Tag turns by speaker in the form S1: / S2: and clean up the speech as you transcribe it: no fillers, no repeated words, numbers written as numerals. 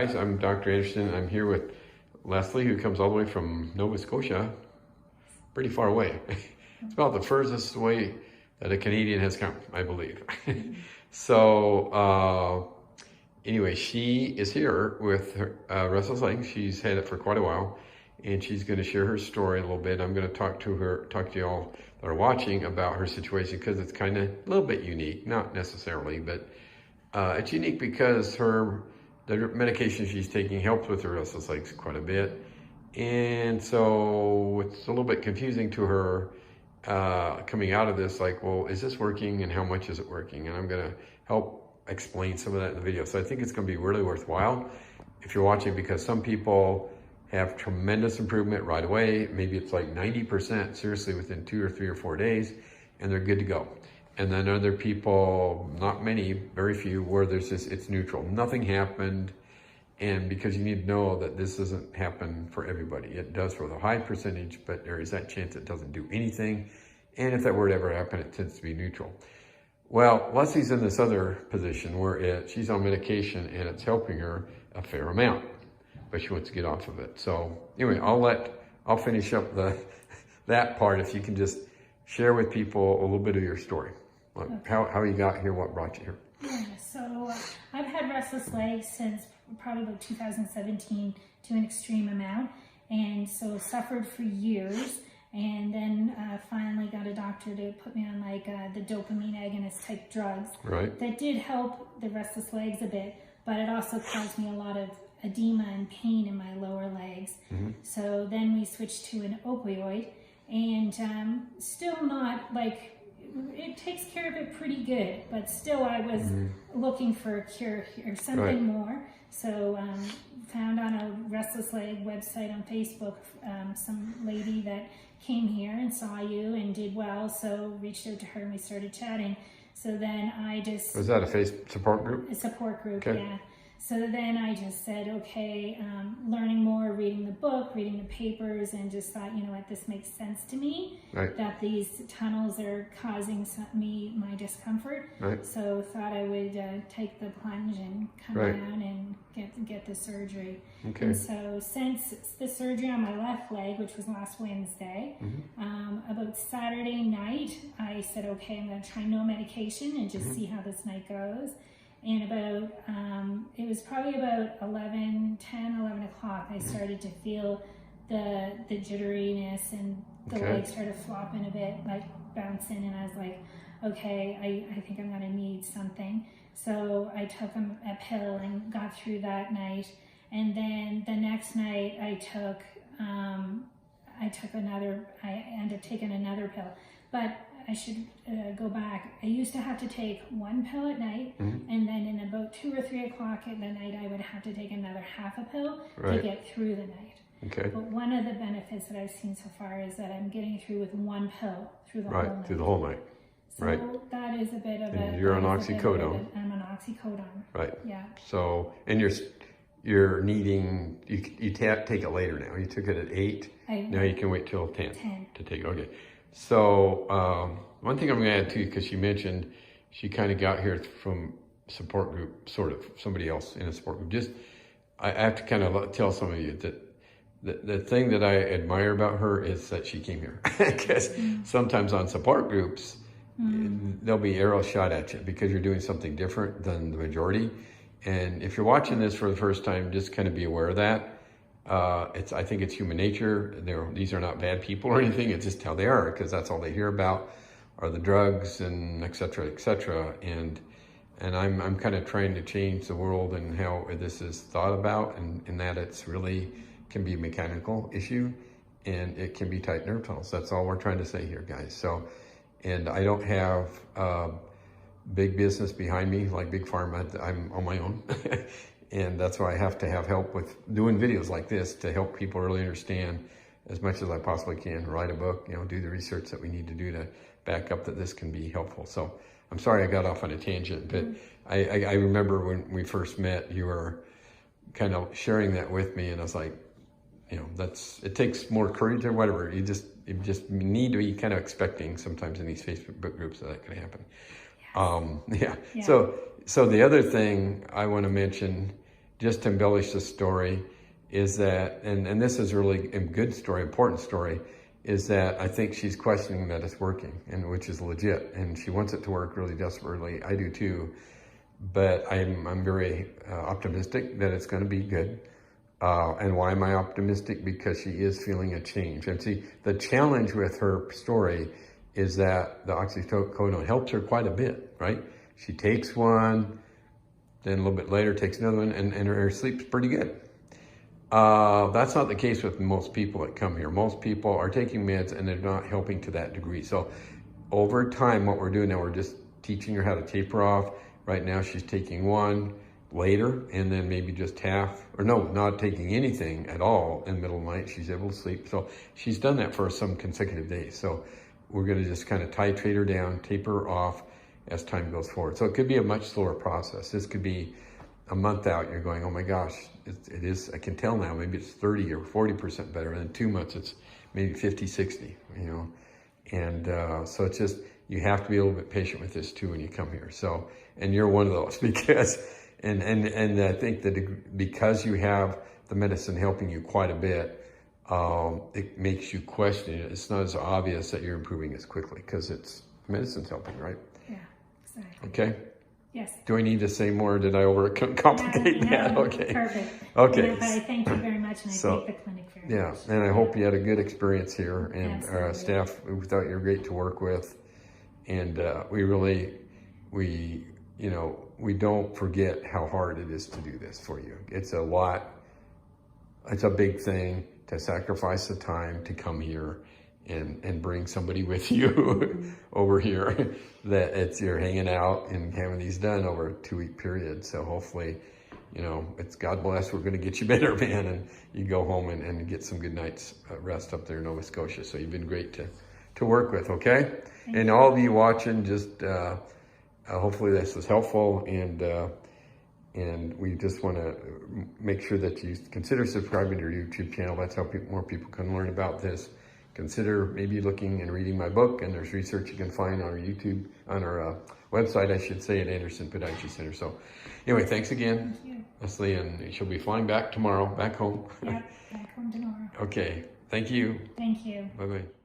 S1: guys, I'm Dr. Anderson. I'm here with Leslie, who comes all the way from Nova Scotia, pretty far away. It's about the furthest way that a Canadian has come, I believe. So anyway, she is here with her Restless Legs. She's had it for quite a while, and she's going to share her story a little bit. I'm going to talk to you all that are watching about her situation, because it's kind of a little bit unique, not necessarily, but it's unique because the medication she's taking helps with her restless legs quite a bit. And so it's a little bit confusing to her coming out of this, like, well, is this working and how much is it working? And I'm going to help explain some of that in the video. So I think it's going to be really worthwhile if you're watching, because some people have tremendous improvement right away. Maybe it's like 90% seriously within 2 or 3 or 4 days, and they're good to go. And then other people, not many, very few, where there's this, it's neutral. Nothing happened. And because you need to know that this doesn't happen for everybody. It does for the high percentage, but there is that chance it doesn't do anything. And if that were to ever happen, it tends to be neutral. Well, Leslie's in this other position where she's on medication and it's helping her a fair amount, but she wants to get off of it. So anyway, I'll finish up that part. If you can just share with people a little bit of your story. Like okay. How you got here, what brought you here.
S2: Yeah, so I've had restless legs since probably about 2017 to an extreme amount, and so suffered for years, and then finally got a doctor to put me on like the dopamine agonist type drugs.
S1: Right. That
S2: did help the restless legs a bit, but it also caused me a lot of edema and pain in my lower legs. Mm-hmm. So then we switched to an opioid, and still not like, it takes care of it pretty good, but still I was looking for a cure or something more. So found on a restless leg website on Facebook some lady that came here and saw you and did well, so reached out to her and we started chatting. So then I just...
S1: Was that a support group?
S2: A support group,
S1: okay.
S2: Yeah. So then I just said, okay, learning more, reading the book, reading the papers, and just thought, you know what, this makes sense to me, right, that these tunnels are causing me my discomfort. Right. So thought I would take the plunge and come down and get the surgery. Okay. And so since the surgery on my left leg, which was last Wednesday, about Saturday night, I said, okay, I'm going to try no medication and just see how this night goes. And about, it was probably about 11 o'clock, I started to feel the jitteriness, and the legs started flopping a bit, like bouncing, and I was like, okay, I think I'm gonna need something. So I took a pill and got through that night. And then the next night I ended up taking another pill. But I should go back. I used to have to take one pill at night, and then in about 2 or 3 o'clock at the night, I would have to take another half a pill to get through the night. Okay. But one of the benefits that I've seen so far is that I'm getting through with one pill through the whole night.
S1: Through the whole night.
S2: So that is a bit of
S1: and you're on oxycodone.
S2: I'm on oxycodone.
S1: Right.
S2: Yeah.
S1: So, and you're needing, you take it later now. You took it at 8. Now you can wait till 10 to take it. Okay. So one thing I'm going to add too, because she mentioned she kind of got here from support group, sort of somebody else in a support group. I have to kind of tell some of you that the thing that I admire about her is that she came here, because sometimes on support groups there'll be arrows shot at you because you're doing something different than the majority. And if you're watching this for the first time, just kind of be aware of that. I think it's human nature. These are not bad people or anything. It's just how they are, because that's all they hear about are the drugs and et cetera, et cetera. And I'm kind of trying to change the world and how this is thought about, and that it's really can be a mechanical issue and it can be tight nerve tunnels. That's all we're trying to say here, guys. So, and I don't have big business behind me like Big Pharma. I'm on my own. And that's why I have to have help with doing videos like this to help people really understand as much as I possibly can, write a book, do the research that we need to do to back up that this can be helpful. So I'm sorry I got off on a tangent, but I remember when we first met, you were kind of sharing that with me, and I was like, it takes more courage or whatever. You just need to be kind of expecting sometimes in these Facebook groups that could happen. Yeah. So the other thing I want to mention just to embellish the story, is that, and this is really a good story, important story, is that I think she's questioning that it's working, and which is legit, and she wants it to work really desperately. I do too, but I'm very optimistic that it's going to be good. And why am I optimistic? Because she is feeling a change. And see, the challenge with her story is that the oxycodone helps her quite a bit, right? She takes one, then a little bit later takes another one, and her sleep's pretty good. That's not the case with most people that come here. Most people are taking meds and they're not helping to that degree. So over time, what we're doing now, we're just teaching her how to taper off. Right now she's taking one later, and then maybe just half, or no, not taking anything at all in the middle of the night. She's able to sleep. So she's done that for some consecutive days. So we're gonna just kind of titrate her down, taper her off as time goes forward. So it could be a much slower process. This could be a month out, you're going, oh my gosh, it is, I can tell now, maybe it's 30 or 40% better. And in 2 months, it's maybe 50, 60, you know? And so it's just, you have to be a little bit patient with this too when you come here. So, and you're one of those because, and I think that because you have the medicine helping you quite a bit, it makes you question it. It's not as obvious that you're improving as quickly because it's medicine's helping, right?
S2: Yeah, exactly.
S1: Okay.
S2: Yes.
S1: Do I need to say more? Did I overcomplicate that? Okay.
S2: Perfect.
S1: Okay.
S2: Yeah, but I thank you very much, and I thank the clinic very much.
S1: Yeah, and I hope you had a good experience here, and our
S2: Absolutely.
S1: staff, we thought you were great to work with, and we don't forget how hard it is to do this for you. It's a lot. It's a big thing to sacrifice the time to come here and bring somebody with you over here that you're hanging out and having these done over a 2-week period. So hopefully, it's God bless, we're going to get you better, man, and you go home and get some good night's rest up there in Nova Scotia. So you've been great to work with, okay? And all of you watching, just hopefully this was helpful, and we just want to make sure that you consider subscribing to our YouTube channel. That's how more people can learn about this. Consider maybe looking and reading my book, and there's research you can find on our YouTube, on our website, I should say, at Anderson Podiatry Center. So anyway, thanks again, Leslie, and she'll be flying back tomorrow, back home.
S2: Yep, back home tomorrow.
S1: Okay, thank you.
S2: Thank you.
S1: Bye-bye.